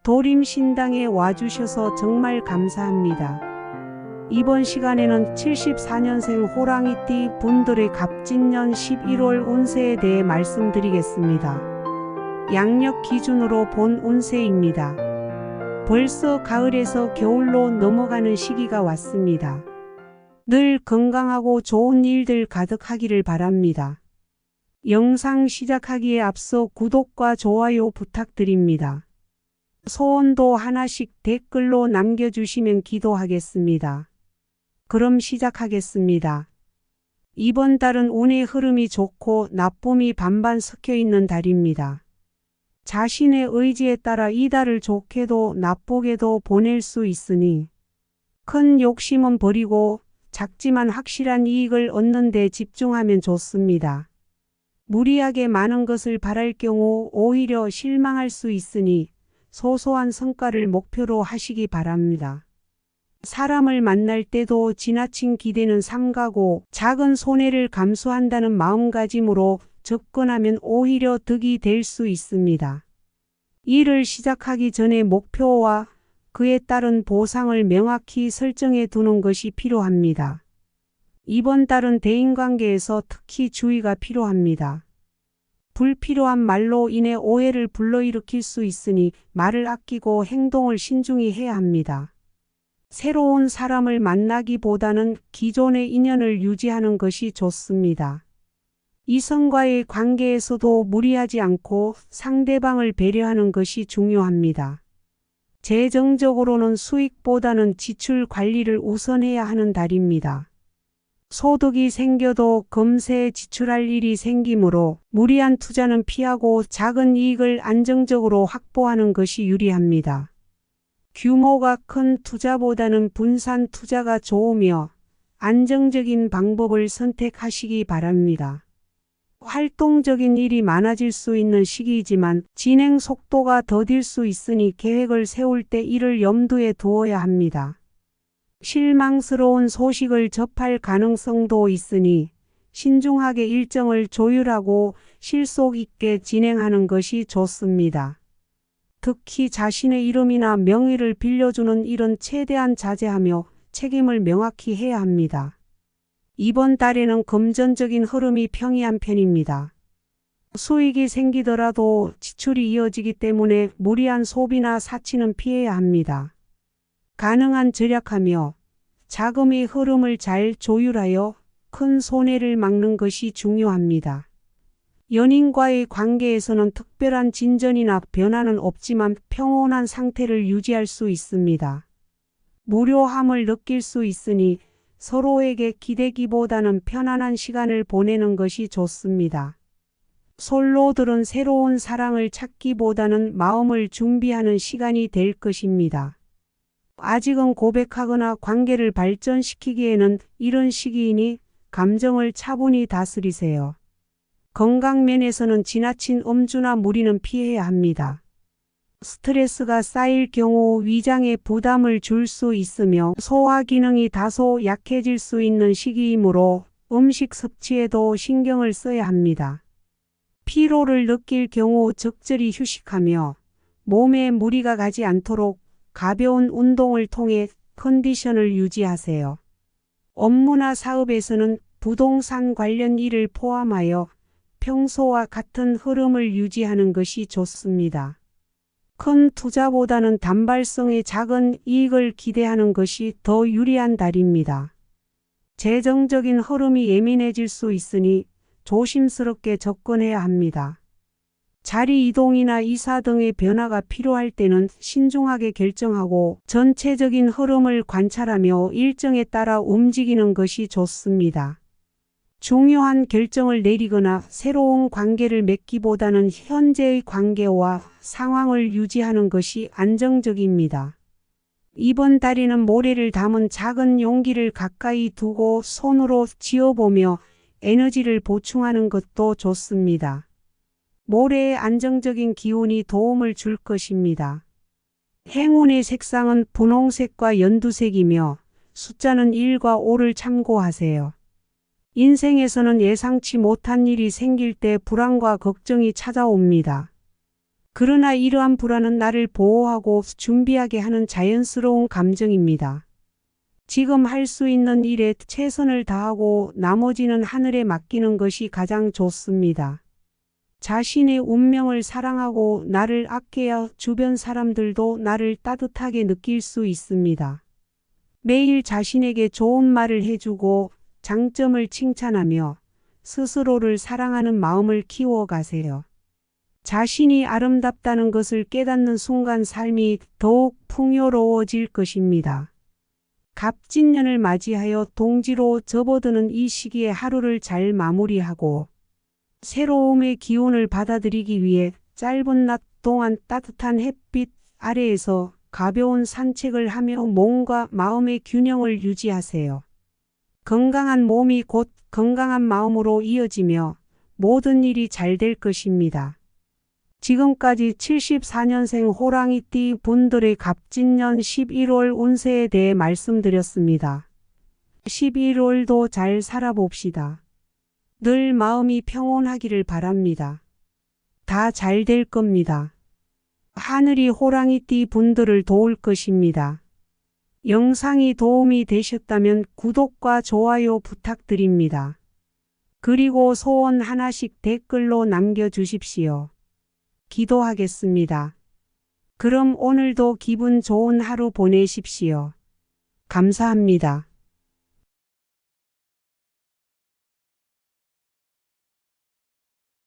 도림신당에 와주셔서 정말 감사합니다. 이번 시간에는 74년생 호랑이띠 분들의 갑진년 11월 운세에 대해 말씀드리겠습니다. 양력 기준으로 본 운세입니다. 벌써 가을에서 겨울로 넘어가는 시기가 왔습니다. 늘 건강하고 좋은 일들 가득하기를 바랍니다. 영상 시작하기에 앞서 구독과 좋아요 부탁드립니다. 소원도 하나씩 댓글로 남겨주시면 기도하겠습니다. 그럼 시작하겠습니다. 이번 달은 운의 흐름이 좋고 나쁨이 반반 섞여 있는 달입니다. 자신의 의지에 따라 이 달을 좋게도 나쁘게도 보낼 수 있으니 큰 욕심은 버리고 작지만 확실한 이익을 얻는 데 집중하면 좋습니다. 무리하게 많은 것을 바랄 경우 오히려 실망할 수 있으니 소소한 성과를 목표로 하시기 바랍니다. 사람을 만날 때도 지나친 기대는 삼가고 작은 손해를 감수한다는 마음가짐으로 접근하면 오히려 득이 될 수 있습니다. 일을 시작하기 전에 목표와 그에 따른 보상을 명확히 설정해 두는 것이 필요합니다. 이번 달은 대인관계에서 특히 주의가 필요합니다. 불필요한 말로 인해 오해를 불러일으킬 수 있으니 말을 아끼고 행동을 신중히 해야 합니다. 새로운 사람을 만나기보다는 기존의 인연을 유지하는 것이 좋습니다. 이성과의 관계에서도 무리하지 않고 상대방을 배려하는 것이 중요합니다. 재정적으로는 수익보다는 지출 관리를 우선해야 하는 달입니다. 소득이 생겨도 금세 지출할 일이 생기므로 무리한 투자는 피하고 작은 이익을 안정적으로 확보하는 것이 유리합니다. 규모가 큰 투자보다는 분산 투자가 좋으며 안정적인 방법을 선택하시기 바랍니다. 활동적인 일이 많아질 수 있는 시기이지만 진행 속도가 더딜 수 있으니 계획을 세울 때 이를 염두에 두어야 합니다. 실망스러운 소식을 접할 가능성도 있으니 신중하게 일정을 조율하고 실속 있게 진행하는 것이 좋습니다. 특히 자신의 이름이나 명의를 빌려주는 일은 최대한 자제하며 책임을 명확히 해야 합니다. 이번 달에는 금전적인 흐름이 평이한 편입니다. 수익이 생기더라도 지출이 이어지기 때문에 무리한 소비나 사치는 피해야 합니다. 가능한 절약하며 자금의 흐름을 잘 조율하여 큰 손해를 막는 것이 중요합니다. 연인과의 관계에서는 특별한 진전이나 변화는 없지만 평온한 상태를 유지할 수 있습니다. 무료함을 느낄 수 있으니 서로에게 기대기보다는 편안한 시간을 보내는 것이 좋습니다. 솔로들은 새로운 사랑을 찾기보다는 마음을 준비하는 시간이 될 것입니다. 아직은 고백하거나 관계를 발전시키기에는 이른 시기이니 감정을 차분히 다스리세요. 건강면에서는 지나친 음주나 무리는 피해야 합니다. 스트레스가 쌓일 경우 위장에 부담을 줄 수 있으며 소화 기능이 다소 약해질 수 있는 시기이므로 음식 섭취에도 신경을 써야 합니다. 피로를 느낄 경우 적절히 휴식하며 몸에 무리가 가지 않도록 가벼운 운동을 통해 컨디션을 유지하세요. 업무나 사업에서는 부동산 관련 일을 포함하여 평소와 같은 흐름을 유지하는 것이 좋습니다. 큰 투자보다는 단발성의 작은 이익을 기대하는 것이 더 유리한 달입니다. 재정적인 흐름이 예민해질 수 있으니 조심스럽게 접근해야 합니다. 자리 이동이나 이사 등의 변화가 필요할 때는 신중하게 결정하고 전체적인 흐름을 관찰하며 일정에 따라 움직이는 것이 좋습니다. 중요한 결정을 내리거나 새로운 관계를 맺기보다는 현재의 관계와 상황을 유지하는 것이 안정적입니다. 이번 달에는 모래를 담은 작은 용기를 가까이 두고 손으로 쥐어보며 에너지를 보충하는 것도 좋습니다. 모래의 안정적인 기운이 도움을 줄 것입니다. 행운의 색상은 분홍색과 연두색이며 숫자는 1과 5를 참고하세요. 인생에서는 예상치 못한 일이 생길 때 불안과 걱정이 찾아옵니다. 그러나 이러한 불안은 나를 보호하고 준비하게 하는 자연스러운 감정입니다. 지금 할 수 있는 일에 최선을 다하고 나머지는 하늘에 맡기는 것이 가장 좋습니다. 자신의 운명을 사랑하고 나를 아껴야 주변 사람들도 나를 따뜻하게 느낄 수 있습니다. 매일 자신에게 좋은 말을 해주고 장점을 칭찬하며 스스로를 사랑하는 마음을 키워가세요. 자신이 아름답다는 것을 깨닫는 순간 삶이 더욱 풍요로워질 것입니다. 갑진년을 맞이하여 동지로 접어드는 이 시기에 하루를 잘 마무리하고 새로움의 기운을 받아들이기 위해 짧은 낮 동안 따뜻한 햇빛 아래에서 가벼운 산책을 하며 몸과 마음의 균형을 유지하세요. 건강한 몸이 곧 건강한 마음으로 이어지며 모든 일이 잘 될 것입니다. 지금까지 74년생 호랑이띠 분들의 갑진년 11월 운세에 대해 말씀드렸습니다. 11월도 잘 살아봅시다. 늘 마음이 평온하기를 바랍니다. 다 잘 될 겁니다. 하늘이 호랑이띠 분들을 도울 것입니다. 영상이 도움이 되셨다면 구독과 좋아요 부탁드립니다. 그리고 소원 하나씩 댓글로 남겨주십시오. 기도하겠습니다. 그럼 오늘도 기분 좋은 하루 보내십시오. 감사합니다.